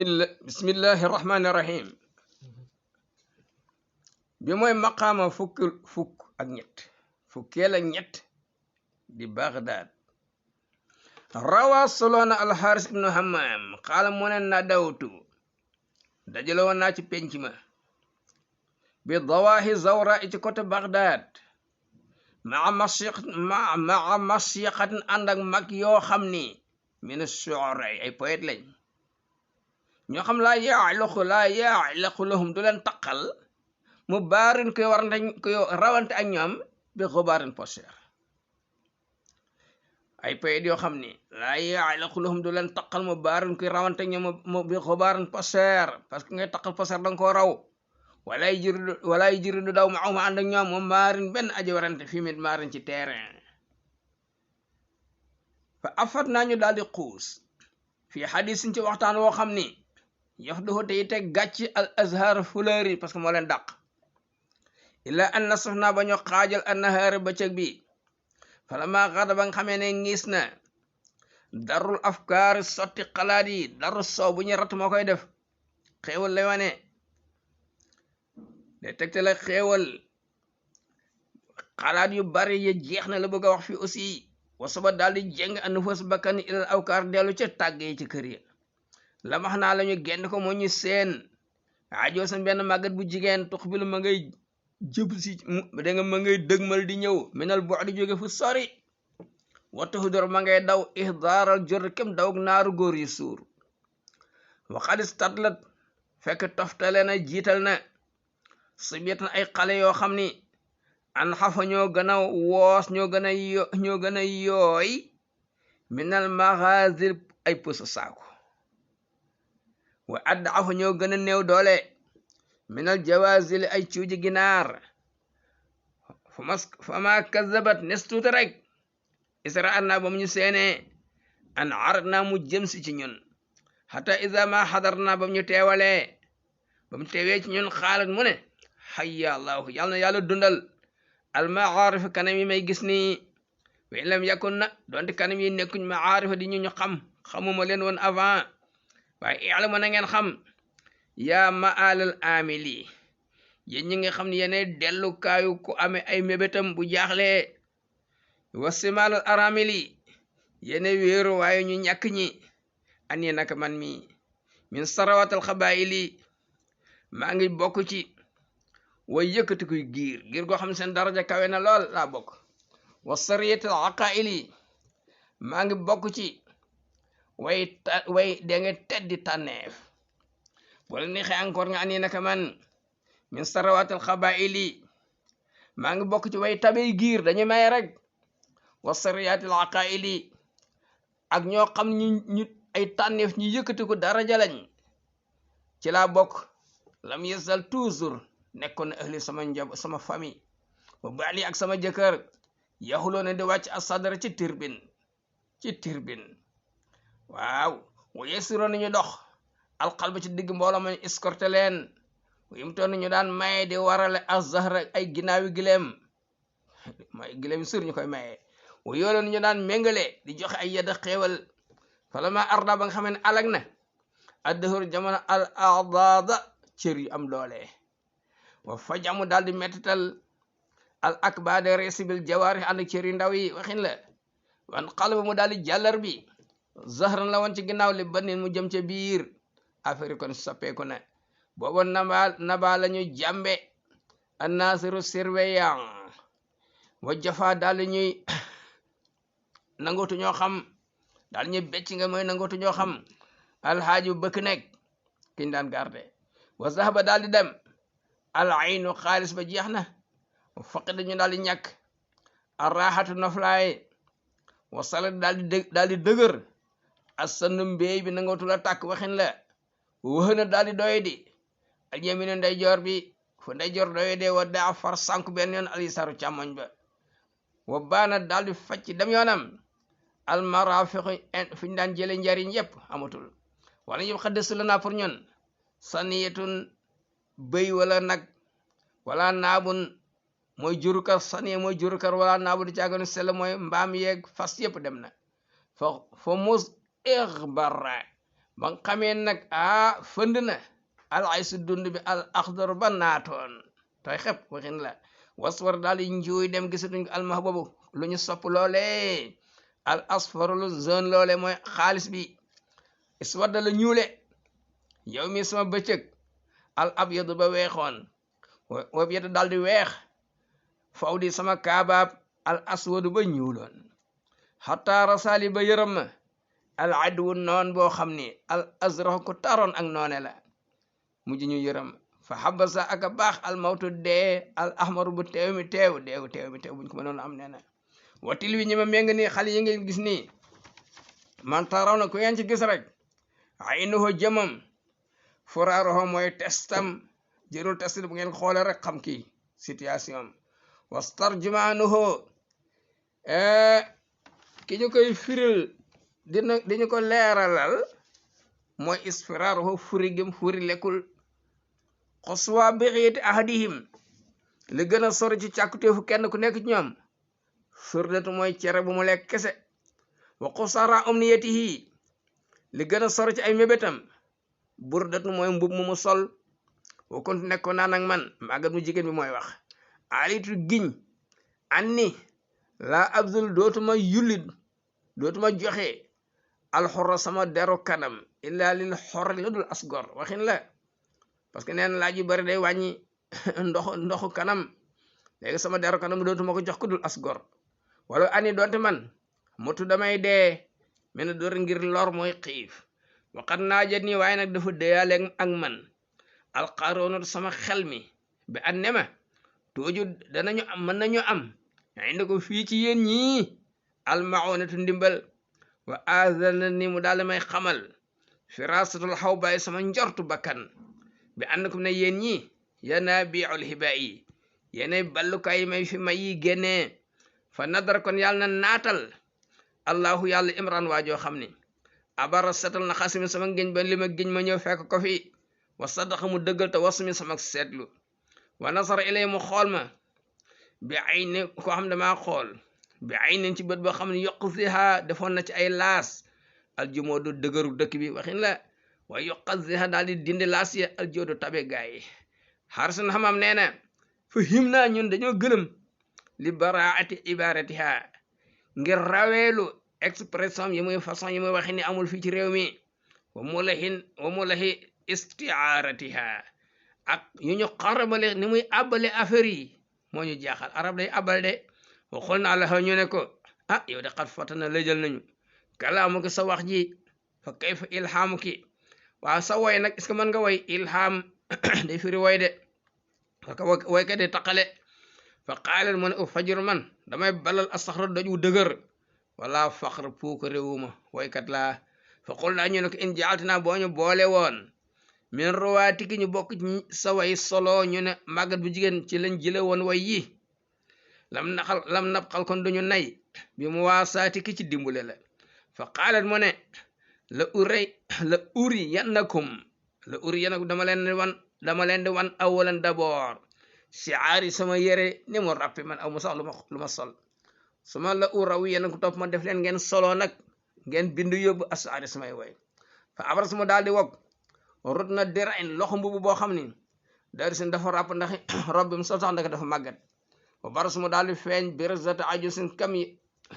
bismillahi rahmaani rahim bi mooy maqaama fukk ak ñett fukkeel ak ñett di Baghdad. rawa soloona alxaaris ibnu hammam xaala mu ne na dawtu dajale woon naa ci penc ma bi dawaahi zawra ci côté Baghdad maa masyiqatin ànd ak mag yoo xam ni min shu'ara ay poète lañ ñoo xam laa yaaliqu lahum du leen taqal mu baarin koy rawante ak ñoom bi xubaarin poser ay poète yoo xam ni laa yaaliqu lahum du leen taqal mu baarin koy rawante ak ñoom bi xubaarin poser parce que ngay taqal poser danga koo raw walay jiri du daw ma ànd ak ñoom moom maarin benn aji warante fii mit maarin ci terrain fa afat naa ñu daal di xuus fii xadisin ci waxtaan woo xam ni yof duhu te teg gàcc al azhar fleur yi parce que moo leen dàq illa an nasaf naa ba ñu xaajal annahaar bëccëg bi falama xada ba nga xamee ne ngis na darul afkaar sotti xalaat yi daru soow bu ñu rat moo koy def xéewal lay wane de tegte la xéewal xalaat yu bari ya jeex na la bëgg a wax fi aussi wasaba daal di jéng anufus bakkan ilal awkaar dellu ca tàggee ci kër ya la max naa la ñu génn ko moo ñu seen ajoo seen benn màggat bu jigéen tux bi lu ma ngay jëb si da nga ma ngay dëgmal di ñëw minal bu di jóge fu sori wattu dor ma ngay daw ihdaaral jor kem daw naaru góor yu suur waxadis tatlat fekk toftale na jiital na sibyatan ay xale yoo xam ni an xafa ñoo gën a woos ñoo gën a yooy minal maxazir ay pusa saako wa adda afa ñoo gën a néew doole minal jawazil ay cuuji ginaar fama kazabat nes tuuti rek isra an naa ba mu ñu seenee an arat naa mu jëm si ci ñun xata isa ma xadar naa ba mu ñu teewalee ba mu teewee ci ñun xaalat mu ne hayya allahu yàlla na yàlla dundal almaarif kanam yi may gis nii wa lam yakun na donte kanam yi nekkuñ maarifa di ñu xamuma leen woon avant waaye i'lamu na ngeen xam yaa ma'alal amili yéen ñi nga xam ne yene dellukaayu ku amee ay mébétam bu jaaxlee wasimalal aramili yene wéeru waaye ñu ñàkk ñi an yi naka man mi min sarawatal xabaili maa ngi bokk ci way yëkkati kuy giir goo xam seen daraja kawe na lool laa bokk wa sariyatal aqaili maa ngi bokk ci way denge teddi tànneef wala neexee encore nga ani naka man min sarawatal xabaili maa ngi bokk ci way tabey giir dañu may rek wa sariyatal aqaili ak ñoo xam ñu ay tànneef ñu yëkkati ko daraja lañ ci laa bokk lam yasal toujours nekkoon na ahli sama famille wa baali ak sama jëkkër yaxuloo ne di wàcc asadara ci tirbin waaw wa yesiroon nañu dox alxalba ci digg mbooloo ma escorté leen yim toon nañu daan maye di warale azahra ay ginnaawi gileem mooy gileem sur ñu koy maye wa yooloon nañu daan méngale di joxe ay yedda xéewal falama arda ba nga xam ne alag na addahur jamono al adada cër yu am doole wa fajamu daal di mettital al akbade resibil jawaari ànd cër yu ndaw yi waxin la wan xalba mu daal di jàllar bi zahran la woon ci ginnaaw li banin mu jëm ca biir affaire kon soppeeku na booba naba la ñu jàmbe annasiru surveillant wa jafa daal di ñuy nangootu ñoo xam daal ñuy becc nga mooy nangootu ñoo xam alxaaji bu bëkk nekk kiñ daan garde wa zahaba daal di dem al aynu xaalis ba jeex na faqi dañu daal di ñàkk arraxatu noflaay wa salat daal di dëgër assandu mbéy bi nangootu la tàkk waxin la waxëna daal di doye di al yaminu ndeyjoor bi fu ndeyjoor doye de wa daa far sànku benn yoon al yisaru càmmoñ ba wa baana daal di facc dem yoonam al marafiqu fi ñu daan jële njariñ yépp amatul wala yëpp xaddesu la naa pour ñun saniyatun bëy wala nag wala naabun mooy jurukar saniya mooy jurukar wala naabu di caaganu sell mooy mbaam yeeg fas yépp dem na fa mus ixbarra ba nga xamee nag fënd na al aysu dund bi al axdar ba naatoon tooy xep waxin la waswar daal di njuuy dem gisatuñ ko almah boobu lu ñu sopp loole al asfar lu zone loole mooy xaalis bi iswadda la ñuule yow mi sama bëccëg al abyadu ba weexoon wabyadu daal di weex faw di sama kaabaab al aswadu ba ñuuloon xataa rasali ba yërëm ma al adwu noon boo xam ni al azrax ko taroon ak noone la mujj ñu yërëm fa xabasa ak a baax al mawtu dee al ahmaru bu teew mi teew buñ ko mënoon am nee na watil wi ñi ma méng nii xale yi ngeen gis nii man taraw na ku ngeen ci gis rek aynuhu jëmam furaaruhu mooy testam jërul test bu ngeen xoole rek xam kii situation wastarjumaanuhu ki ñu koy firil diñu ko leeralal mooy isfiraaruhu furi gëm furi lekkul xoswa bixiiti ahadihim li gën a sori ci càkkutéefu kenn ku nekk ci ñoom surdatu mooy cere bu mu lekk kese wa xusara umniyatihi li gën a sori ci ay mébétam burdatu mooy mbub mu sol wa kontu nekkoon naan ak man màggat mu jigéen bi mooy wax alitu giñ anni laa abdul dootuma yullit dootuma joxe alxorra sama deru kanam illa lil xorra la dul asgor waxin la parce que neen laaj yu bari day wàññi ndoxu kanam léegi sama deru kanam dootuma ko jox ko dul asgor wala ani doonte man motu damay dee mel na door ngir lor mooy xiif waxat naajat nii waaye nag dafa déyaale ak man alxaroonatu sama xel mi bi an ne ma tooju danañu am mën nañu am indi ko fii ci yéen ñii almaonatu ndimbal wa azana ni mu daal may xamal firasatul xaw baay sama njortu bakkan bi ànd ko ne yéen ñi yana biul hiba yi yéenay ballukaay may fi may yi génnee fa nadar kon yàlla na naatal allahu yàlla imran waajoo xam ni abara setal na xasimi sama géñ ba li ma géñ ma ñëw fekk ko fi wa sadaqa mu dëggal te wasumi sama seetlu wa nasara ilay mu xool ma bi ay ne koo xam damaa xool bi ay nen ci bët boo xam ne yokk fiha defoon na ci ay laas aljumoodu dëgëru dëkk bi waxin la waaye yokkat fiha daal di dindi laas ya aljoodu tabe gaay yi xarsun xamam nee na fa him naa ñun dañoo gëlëm li baraati ibaratiha ngir raweelu expression yi muy façon yi muy waxi ni amul fii ci réew mi wa mulahi istiaratiha ak yu ñu xarabale ni muy abbale affaire yi moo ñu jaaxal arab day abal de waxool naa la ñu ne ko yow de xat fatana lëjal nañu kalaamu ki sa wax ji fa kayfa ilhaamu ki waaw sa woy nag est-ce que mën nga woy ilham day firi woy de parce que woykat day taqale fa qaalat mu ne fajur man damay balal asaxra doj wu dëgër wala faqr puuk réewuma woykat laa fa qul naa ñu ne ko in jaaltinaa boo ñu boole woon min ruwaatiki ñu bokk sa way solo ñu ne màggat bu jigéen ci lañ jële woon way yi lam nabxal kon duñu nay bi mu waasaatiki ci dimbule la fa qaalat mu ne la uri yannakum dama leen di wan awalan d'abord siaari sama yére ni mu rappi man aw mu sax lu ma sol suma la urawi yéen ko topp ma def leen ngeen solo nag ngeen bindu yóbbu asaari samay way fa abras mu daal di wog rut na dirain loxo mbubu boo xam ni dari sin dafa ràpp ndax rob bi mu sol sax ndaka dafa màggat ba baras mu daal di feeñ birzata aju sin kam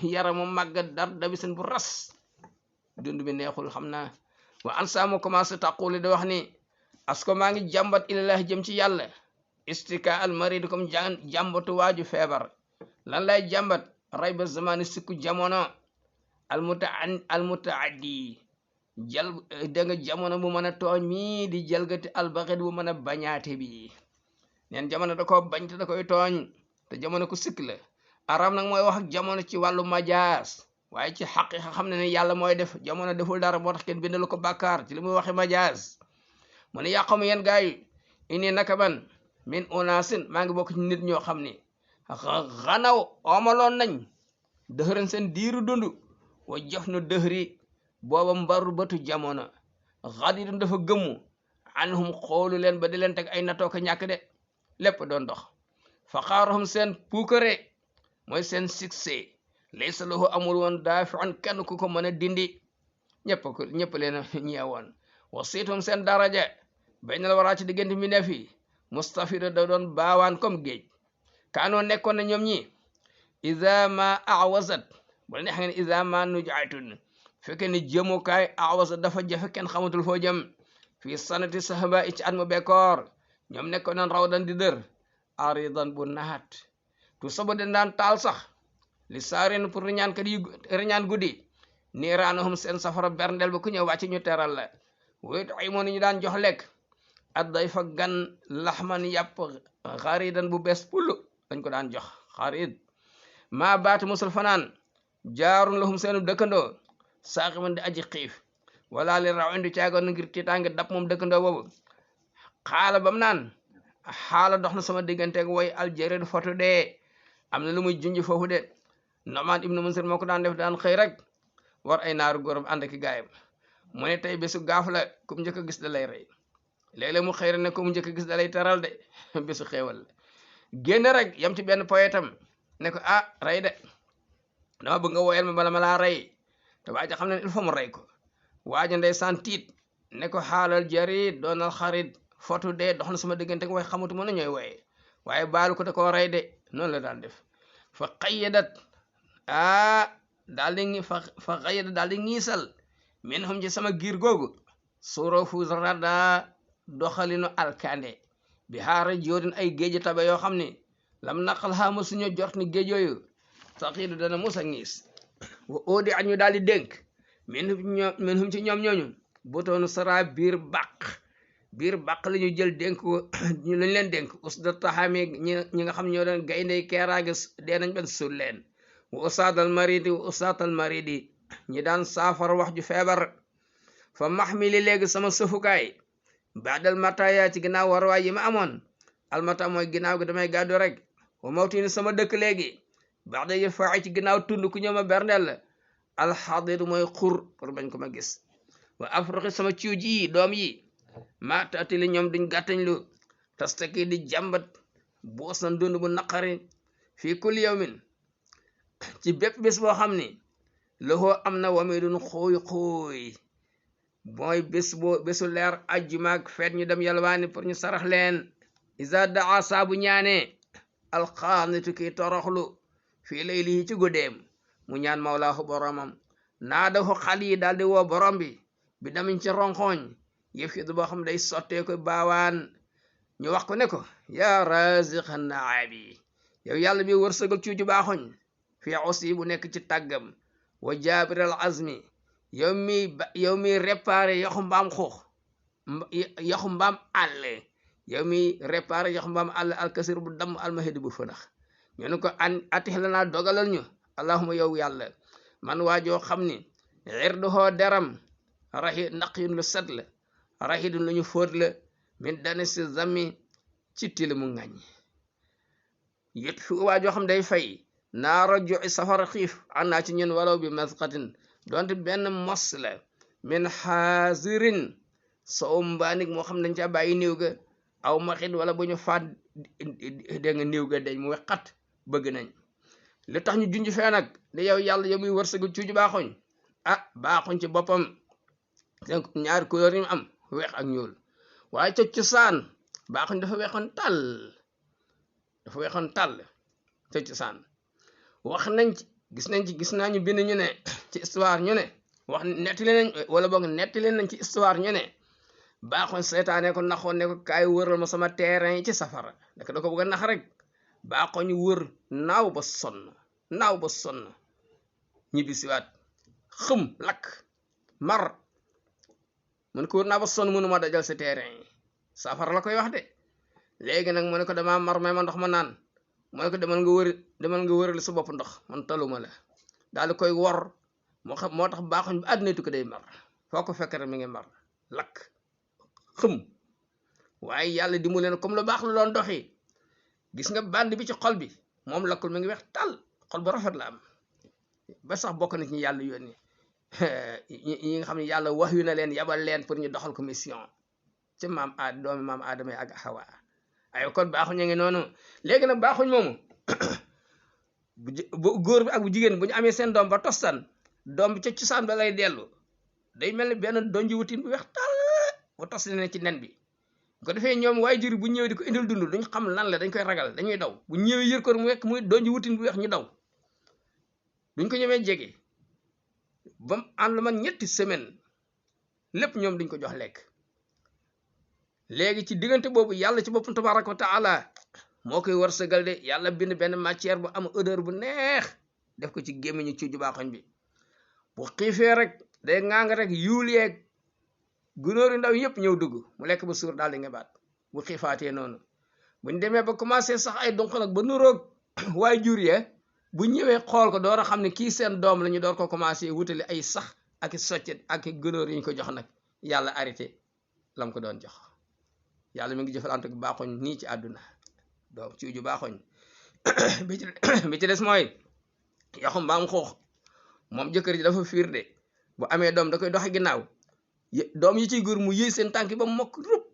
yara mu màggat dar dabi sin bu ras dund bi neexul xam naa wa ansa mu commencé taquli di wax ni asko maa ngi jàmbat ilallahi jëm ci yàlla istika al marid comme jàmbatu waaju feebar lan lay jàmbat ray ba zamani sikku jamono al mutaaddi jal da nga jamono bu mën a tooñ mii di jalgati albaxit bu mën a bañaate bi neen jamono da ko bañ te da koy tooñ te jamono ku sikk la arab nag mooy wax ak jamono ci wàllu majaas waaye ci xaqiqa xam ne ne yàlla mooy def jamono deful dara moo tax kenn bindalu ko bàkkaar ci li muy waxe majaas mu ne yàqamu yeen gaay ini naka man min unasin maa ngi bokk ci nit ñoo xam ni xanaw omaloon nañ dëxëran seen diiru dund wa jof nu dëxëri booba mbaru batu jamono xadidun dafa gëmmu anhum xoolu leen ba di leen teg ay natoo ko ñàkk de lépp doon dox fa xaaruhum seen puukare mooy seen succès laysa lahu amul woon daafi'un kenn ku ko mën a dindi ñëpp leen ñeewoon wasiitum seen daraja baynal waraa ci diggante mi ne fi mustafida da doon baawaan comme géej kaanoo nekkoon na ñoom ñi iza ma awasat wala neex ngeen iza ma nujaatun fekkee ni jëmukaay awasat dafa jafe kenn xamatul foo jëm fii sanati sahaba ci at mu bekkoor ñoom nekkoon nan raw dan di dër aridan bu naat tu saba den daan taal sax li saarin pour riñaan guddi niiraanahum seen safara berndel ba ku ñëw wàcc ñu teral la wéet ay moo ni ñu daan jox lekk adday fa gan laxman yàpp xaridan bu bees pullu dañ ko daan jox xarid maa baatu musul fanaan jaarun lahum seenu dëkkandoo saaximan di aji xiif wala li raw indi caagoon ngir tiitaange dab moom dëkkandoo boobu xaala bam naan xaala dox na sama digganteeg way aljarid fotu dee am na lu muy junj foofu de Nu'man ibnu Munsir moo ko daan def daan xëy rek war ay naaru góoram ànd ak gaayam mu ne tey bésu gaaf la ku mu njëkk a gis da lay rey léeg-léeg mu xëy rek ne ku mu njëkk a gis da lay teral de bésu xéewal la génn rek yam ci benn poyetam ne ko ah rey de dama bëgg nga woyal ma bala ma laa rey te waaja xam ne il faut mu rey ko waaja ndeysaan tiit ne ko xaalal jarid doonal xarit fotu dee dox na sama diggante way xamatu mën a ñooy woye waaye baalu ko da koo rey de noonu la daan def fa qayyadat daal di ngiisal min hum ci sama giir googu surofu rada doxalinu alkande bi xaara joodin ay géej tabe yoo xam ni lam naqal xaama suñu jort ni géej yooyu taxiidu dana musa ngiis wa oodi añu daal di dénk min hum ci ñoom ñooñu butoonu sara biir baq la ñu jël dénk ñu lañ leen dénk usda taxaami ñi nga xam ñoo doon gayndey keeraange dee nañ ben sul leen wa usaatal maridi ñi daan saafara wax ju feebar fa maxmili léegi sama sëfukaay baadal mataya ci ginnaaw warwaay yi ma amoon almata mooy ginnaaw gi damay gàddu rek wa mawtini sama dëkk léegi baada yi faa ci ginnaaw tund ku ñëw ma berndel alxadir mooy xur pour bañ ko ma gis wa afruxi sama ciw ji doom yi ma taatili ñoom duñ gàttañ lu tastaki di jàmbat boos na dund bu naqari fii kulli yawmin ci bépp bés boo xam ni loxoo am na wami dun xooy mooy bésu leer ajjumaak feet ñu dem yalwaani pour ñu sarax leen isa daa saabu ñaane alxaanitu ki toroxlu fii laylihi ci guddeem mu ñaan mawlaahu boromam naa dafa xal yi daal di woo borom bi damiñ ci ronxooñ yëf yi boo xam day sottee ko baawaan ñu wax ko ne ko yaa raziqa naabi yow yàlla bi wërsëgal cuuju baaxoñ fii aussi bu nekk ci tàggam wa jaabiral azmi yow mi réparé yaxu mbaam xuux yaxu mbaam àll yow mi réparé yaxu mbaam àll alkasir bu damm almahidi bu fënax ñu ne ko atix la naa dogalal ñu allahuma yow yàlla man waajoo xam ni irduhoo deram raxi naqiyun lu set la raxidun lu ñu fóot la min dani si zami ci tili mu ŋàññ yët fi waajoo xam day fay naara joxi safara xiif an naa ci ñun walaw bi masqatin donte benn mos la min xaasirin soo mbaanik moo xam dañ ca bàyyi niw ga aw maxit wala bu ñu faat dégg nga niw ga dañ mu xat bëgg nañ li tax ñu junj fee nag ne yow yàlla yow muy wërsëgu cuuju baaxoñ baaxoñ ci boppam ñaari couleur yi mu am weex ak ñuul waaye ca cosaan baaxoñ dafa weexoon tàll ca cosaan wax nañ ci gis naa ñu bind ñu ne ci histoire ñu ne wax nettali nañ wala boog nettali nañ ci histoire ñu ne baaxoon seetaane ko naxoon ne ko kaay wëral ma sama terrain yi ci safara da ko bëgg a nax rek baaxoon ñu wër naaw ba sonn ñibbi siwaat xëm lakk mar mun ko wër naa ba sonn mënu ma dajal sa terrain yi safara la koy wax de léegi nag mu ne ko dama mar may ma ndox ma naan mu ne ko demal nga wërali sa bopp ndox man taluma la daal di koy wor moo tax baaxuñ ba àdduna tukki day mar foo ko fekk rek mi ngi mar lakk xëm waaye yàlla dimbali leen comme lu baax la doon doxi gis nga band bi ci xol bi moom lakkul mi ngi weex tàll xol bu rafet la am ba sax bokk na ci ñi yàlla yónni ñi nga xam ne yàlla wax yu na leen yabal leen pour ñu doxal ko mission ci doomi maam aadama ak Hawa ay kon baaxuñ ñu ngi noonu léegi nag baaxuñ moomu bu góor bi ak bu jigéen bu ñu amee seen doom ba tostan doom bi ca cosaan ba lay dellu day mel ni benn donji wutin bu weex tàll bu tos ne ci nen bi ko defee ñoom waajur bu ñëwee di ko indil dund duñ xam lan la dañ koy ragal dañuy daw bu ñëwee yër ko mu wekk muy donji wutin bu weex ñu daw duñ ko ñemee jege ba mu ànd man ñetti semaine lépp ñoom duñ ko jox lekk léegi ci diggante boobu yàlla ci boppam tabaraka wa taala moo koy wërsëgal de yàlla bind benn matière bu am odeur bu neex def ko ci gémmiñu ci jubaaxoñ bi bu xiifee rek day ŋaang rek yuul yeeg gunóor yu ndaw yëpp ñëw dugg mu lekk ba suur daal di ngebaat bu xiifaatee noonu buñ demee ba commencé sax ay donk nag ba nuroog waaye jur ya bu ñëwee xool ko door a xam ne kii seen doom la ñu door ko commencé wutali ay sax ak soccet ak gunóor yi ñu ko jox nag yàlla arrêté lam ko doon jox yàlla mi ngi jëfalante bu baaxoñ nii ci àdduna doom ci ju baaxoñ bi ci des mooy yaxu mbaam xuux moom jëkkër ji dafa fiir de bu amee doom da koy doxe ginnaaw doom yi ciy góor mu yëy seen tànk ba mu mokk rub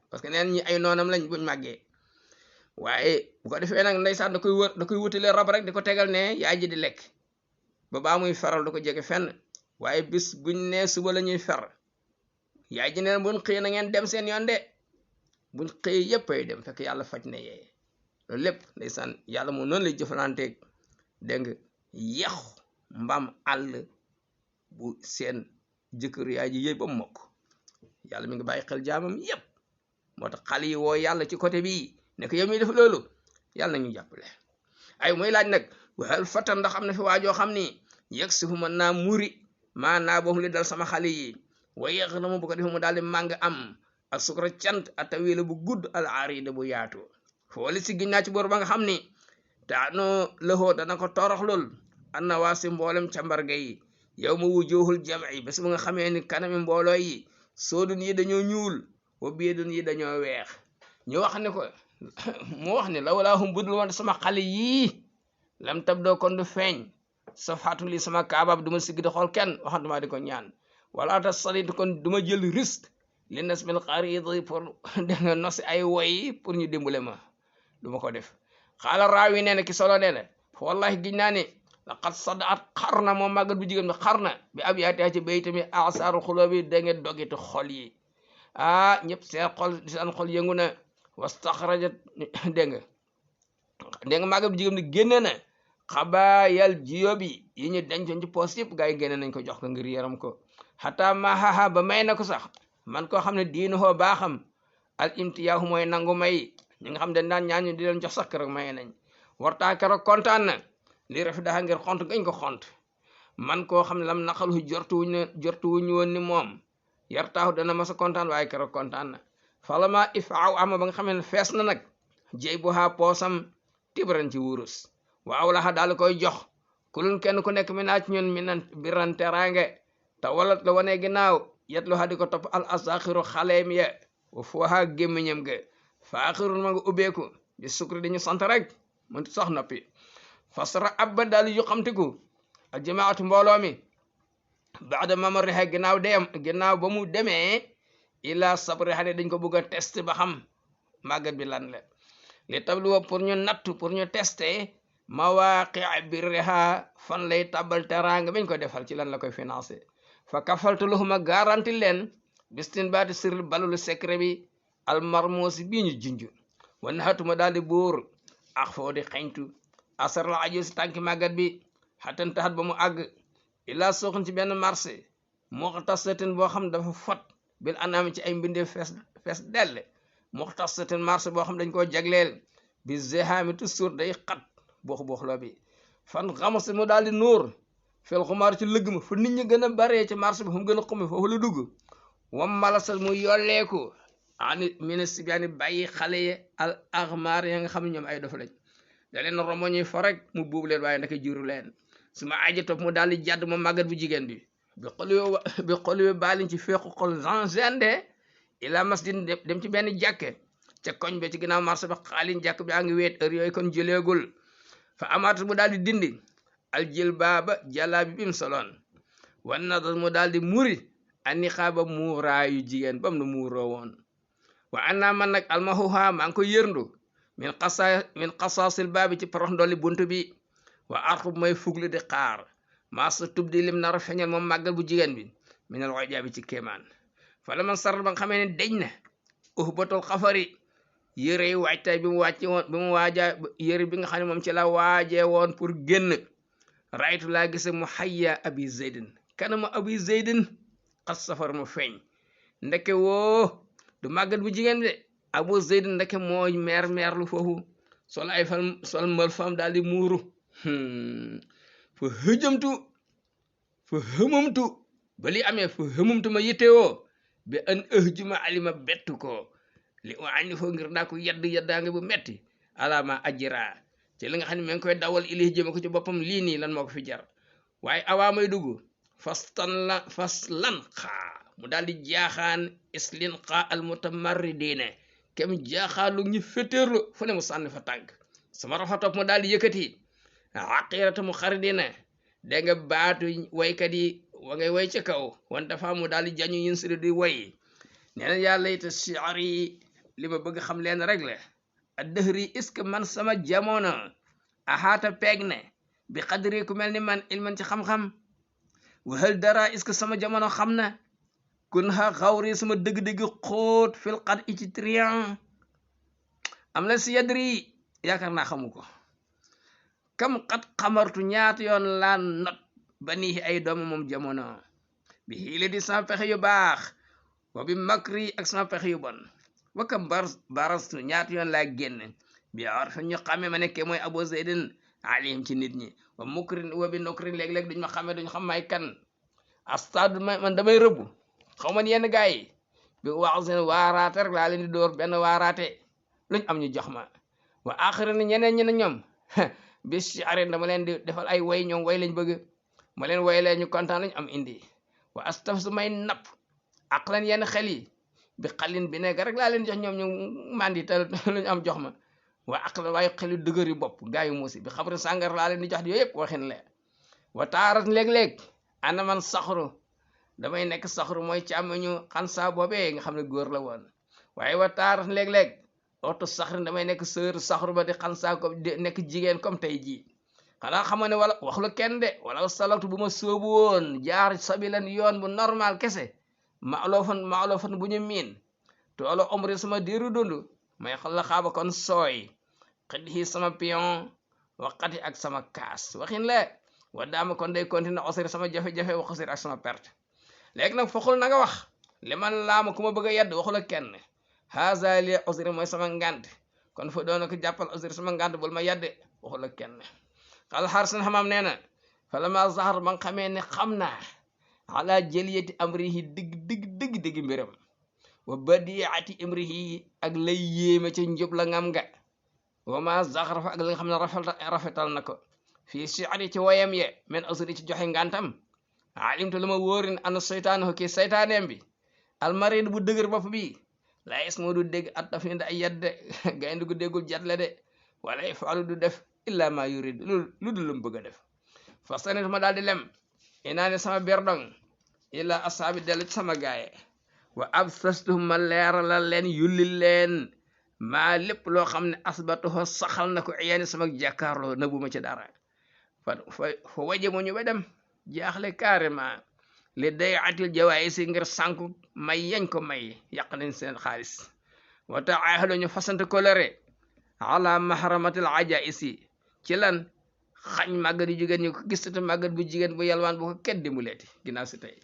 parce que neen ñi ay noonam lañ buñ màggee waaye bu ko defee nag ndeysaan da koy wutale rab rek di ko tegal ne yaay ji di lekk ba baa muy feral du ko jege fenn waaye bis buñ ne suba la ñuy fer yaay ji ne buñ xëy na ngeen dem seen yoon de buñ xëy yëpp ay dem fekk yàlla faj na yee loolu lépp ndeysaan yàlla moo noonu lay jëfalanteeg dégg nga yaxu mbaam àll bu seen jëkkër yaay ji yëy ba mokk yàlla mi ngi bàyyi xel jaamam yëpp moo tax xale yi woo yàlla ci côté bii ne ko yow mi def loolu yàlla nañu jàppale ay muy laaj nag waxal fata ndax am na fi waajoo xam ni yegg si fu mën naa muri maanaa boobu li dal sama xale yi way yeex na mu bu ko defee mu daal di màng am ak sukra cant atawila bu gudd al arida bu yaatu fooli si ginnaa ci boor ba nga xam ni taano lëxoo dana ko torox lool anna waa si mboolem cambarga yi yow ma wujuhul jam'i bés bu nga xamee ni kanami mbooloo yi soodun yi dañoo ñuul wa biidun yi dañoo weex ñu wax ne ko mu wax ne lawlaahum budul woon sama xale yii lam tab doo kon du feeñ safatu li sama kaabab du ma sigg di xool kenn waxantuma di ko ñaan wala ta salit kon du ma jël risque li nas bil xarid pour dégg nga nosi ay woy pour ñu dimbale ma du ma ko def xaala raawi nee na ki solo nee na fa wallahi giñ naa ne laqad sadaat xar na moom màggat bu jigéen bi xar na bi ab yaatee ci bay tamit asaaru xuloo bi da ngeen dogitu xol yi ñëpp seen xol yëngu na wastaxrajat dégg nga màggat bu jigéen bi génne na xabaayal jiyo bi yi ñu dencoon ci poos yëpp gaa yi génne nañ ko jox ko ngir yaram ko xataa mahaha ba may na ko sax man koo xam ne diinu hoo baaxam al imtiyaahu mooy nangu may ñi nga xam ne daan ñaan ñu di leen jox sax keroog may nañ wartaa keroog kontaan na li rafet daa ngir xont gañ ko xont man koo xam ne lam naqalu jortuwuñu woon ni moom yartaahu dana masa kontaan waaye keroog kontaan na falama ifaaw ama ba nga xam ne fees na nag jey bu haa poosam tibran ci wurus waaw laxa daal koy jox kulun kenn ku nekk mi naa ci ñun mi nan biran teraange te walat la wane ginnaaw yet lu di ko topp al asaxiru xaleem ya wa fooha gémmiñam ga faaxirun ma nga ubbeeku di sukri dañu sant rek mënti sax noppi fasra abba daal yu xamtiku al jamaatu mbooloo mi baada mamariha ginnaaw ba mu demee ila sabriha ne dañ ko bëgg a test ba xam màggat bi lan la li tabluwa pour ñu nattu pour ñu tester mawaqi birriha fan lay tabal teraanga bañ ko defal ci lan la koy financé fa kafaltu lahuma garanti leen bistin baati sirri balulu secret bi almarmuusi bii ñu junj wa naxatuma daal di buur ak foo di xañtu asar la aju si tànki màggat bi xatan taxat ba mu àgg ila suuxin ci benn marché muxtasatin boo xam dafa fot bil anaam ci ay mbindee fees dell muxtasatin marché boo xam dañ koo jagleel bi zehaami toujours day xat buux loo bi fan xamasi mu daal di nuur fel xumaar ci lëgg ma fu nit ñi gën a baree ci marché bi fu mu gën a xumi foofu la dugg wam malasal mu yolleeku ani ministre bi ani bàyyi xale yi al axmaar ya nga xam ne ñoom ay dof lañ da leen rombo ñuy fa rek mu buub leen waaye ndaka juru leen su ma aji topp mu daal di jàdd ma màggat bu jigéen bi bi xoliwe baalin ci feequ xol gende ila masjid dem ci benn jàkke ca koñ be ci ginnaaw marché ba xaalin jàkk bi a ngi weet heure yooyu kon jëleegul fa amaat mu daal di dindi al jël baaba jàllaabi bi mu soloon wan nadal mu daal di muri ani xaaba muuraayu jigéen bam nu muuroo woon wa annaa man nag almahuha maa ngi ko yërndu min xasaasil baabi ci porox ndolli buntu bi wa arxub may fuglu di xaar maasa tubdi lim nar a feeñal moom màggal bu jigéen bi minal ojaabi ci kéemaan fala man sarat ba nga xamee ne deñ na uhbatul xafari yëre yi waajtaay bi mu wàcce woon bi mu waajaa yëre bi nga xam ne moom ci la waajee woon pour génn raytu laa gise mu xayya abi zeydin kanama abi zeydin xas safar mu feeñ ndeke woo du màggat bu jigéen de abu zeydin ndeke mooy meer lu foofu sol ay sol mal fam daal di muuru fa hëmamtu ba li amee fa hëmamtu ma yittewoo bi an juma alima bettu ko li o andi foo ngir daa ko yeddaange bu metti alama ajira ci li nga xam ne ma ngi koy dawal ili jëme ko ci boppam lii nii lan moo ko fi jar waaye awaa may dugg faslan xaa mu daal di jaaxaan islin xaa al mutamarridina kem jaaxaalu ñu fétéerlu fu ne mu sànni fa tànk sama rafa topp mu daal di yëkkati aqirata mu xaridina dégg nga baatu waykat yi wa ngay way ca kaw wan dafa mu daal di jañu yin siri di way nee na yàlla it shi'r yi li ma bëgg xam leen rek la a dëhri est-ce que man sama jamono axaata peeg ne bi xadri ku mel ni man ilman ci xam-xam waxal dara est-ce que sama jamono xam na kun xa xawri sama dëgg-dëgg xóot fil xat i ci trian am la si yadri yaakaar naa xamu ko kam xat xamartu ñaata yoon laa not ba nii ay doomu moom jamono bi xiile di sama pexe yu baax wa bi makri ak sama pexe yu bon wakam barastu ñaata yoon laa génn bi or fa ñu xamee ma nekkee mooy Abu Zeydin alim ci nit ñi wa mukrin wa bi nokrin léeg-léeg duñ ma xamee duñ xam may kan astad man damay rëbb xaw man yenn gars yi bi wax seen waaraate rek laa leen di dóor benn waaraate luñ am ñu jox ma wa axiri na ñeneen ñi ne ñoom bi shi'rin dama leen di defal ay way ñoom way lañ bëgg ma leen waylee ñu kontaan lañ am indi wa astaf su may napp aqlan yenn xel yi bi xalin bi nekk rek laa leen jox ñoom ñu mandi te luñ am jox ma waa aqlan waaye xel yu dëgër yu bopp gaa yu muusi bi xabri sàngar laa leen di jox yooyu yëpp waxin la wa taarat léeg-léeg ana man saxru damay nekk saxru mooy càmmiñu xansa boobee nga xam ne góor la woon waaye wa taarat léeg-léeg oto saxrin damay nekk sër saxru ba di xansa ko nekk jigéen comme tey jii xanaa xam ne wala waxlu kenn de wala salatu bu ma sóobu woon jaar sabilan yoon bu normal kese maalofan bu ñu miin toolo omri sama diiru dund may xala xaaba kon sooy xëddi sama pion waxati ak sama kaas waxin la wa daama kon day continuer osir sama jafe-jafe wa xosir ak sama perte léegi nag foxul na nga wax li man laama ku ma bëgg a yedd waxula kenn haza li osir mooy sama ngant kon fa doona ko jàppal osir sama ngant bul ma yedde waxula kenn xal xaar seen xamam nee na fala ma zahar ba nga xamee ne xam naa ala jëliyati amrihi digg mbiram wa badiati imrihi ak lay yéeme ca njub la ngam nga wa ma zahar fa ak li nga xam ne rafetal na ko fii shi'ri ci wayam ye men asuri ci joxe ngantam alimtu lu ma wóorin an seytaanahu kii seytaaneem bi almarid bu dëgër bopp bi la ismo du dégg at daf ni da ay yedde gaynde gu déggul jatle de wala ifaalu du def illa ma yurid lu dul lu bëgg a def fastanit ma daal di lem inaa ne sama berdong illa asaabi dellu ci sama gaaye wa absastuhum ma leeralal leen yullil leen maa lépp loo xam ne asbatuho saxal na ko iyaani sama jàkkaarloo nëbbuma ci dara fa waje mu ñu ba dem jaaxle carrément li day atil jawaay si ngir sànku may yañ ko may yàq nañ seen xaalis wa taahadu ñu fasante kolere ala mahramatil ajaisi ci lan xañ màggat yu jigéen ñu ko gis te màggat bu jigéen bu yalwaan bu ko kenn dimbuleeti ginnaaw si tey